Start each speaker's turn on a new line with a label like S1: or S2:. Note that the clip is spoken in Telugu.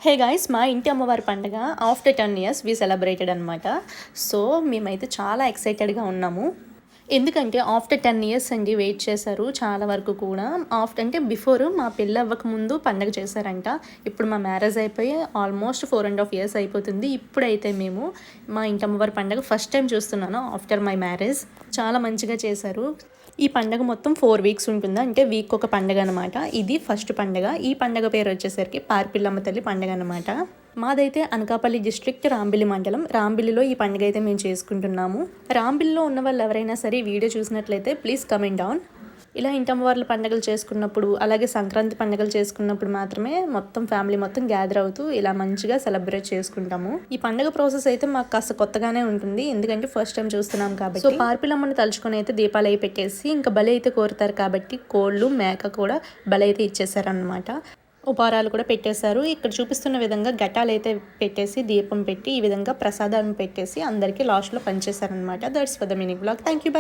S1: హే గాయ్స్, మా ఇంటి అమ్మవారి పండుగ ఆఫ్టర్ 10 years వి సెలబ్రేటెడ్ అనమాట. సో మేమైతే చాలా ఎక్సైటెడ్గా ఉన్నాము. ఎందుకంటే ఆఫ్టర్ 10 years అండి వెయిట్ చేశారు చాలా వరకు కూడా. అంటే బిఫోర్ మా పెళ్ళి అవ్వక ముందు పండగ చేశారంట. ఇప్పుడు మా మ్యారేజ్ అయిపోయి ఆల్మోస్ట్ 4.5 years అయిపోతుంది. ఇప్పుడైతే మేము మా ఇంటి అమ్మవారి పండుగ ఫస్ట్ టైం చూస్తున్నాను ఆఫ్టర్ మై మ్యారేజ్. చాలా మంచిగా చేశారు. ఈ పండగ మొత్తం 4 weeks ఉంటుంది. అంటే వీక్ ఒక పండగ అనమాట. ఇది ఫస్ట్ పండగ. ఈ పండగ పేరు వచ్చేసరికి పార్పిల్లమ్మ తల్లి పండగ అనమాట. మాదైతే అనకాపల్లి డిస్ట్రిక్ట్, రాంబిల్లి మండలం. రాంబిల్లిలో ఈ పండుగ అయితే మేము చేసుకుంటున్నాము. రాంబిల్లిలో ఉన్న వాళ్ళు ఎవరైనా సరే ఈ వీడియో చూసినట్లయితే ప్లీజ్ కమెంట్ డౌన్. ఇలా ఇంటమ్మవార్ల పండుగలు చేసుకున్నప్పుడు, అలాగే సంక్రాంతి పండుగలు చేసుకున్నప్పుడు మాత్రమే మొత్తం ఫ్యామిలీ మొత్తం గ్యాదర్ అవుతూ ఇలా మంచిగా సెలబ్రేట్ చేసుకుంటాము. ఈ పండుగ ప్రాసెస్ అయితే మాకు కాస్త కొత్తగానే ఉంటుంది, ఎందుకంటే ఫస్ట్ టైం చూస్తున్నాం కాబట్టి. సో పార్పిలమ్మని తలుచుకొని అయితే దీపాలు అయి పెట్టేసి ఇంకా బలి అయితే కోరుతారు కాబట్టి కోళ్ళు, మేక కూడా బలి అయితే ఇచ్చేసారనమాట. ఉపహారాలు కూడా పెట్టేశారు. ఇక్కడ చూపిస్తున్న విధంగా ఘటాలు అయితే పెట్టేసి దీపం పెట్టి ఈ విధంగా ప్రసాదాలను పెట్టేసి అందరికీ లాస్ట్లో పనిచేశారనమాట. That's for the mini blog. Thank you.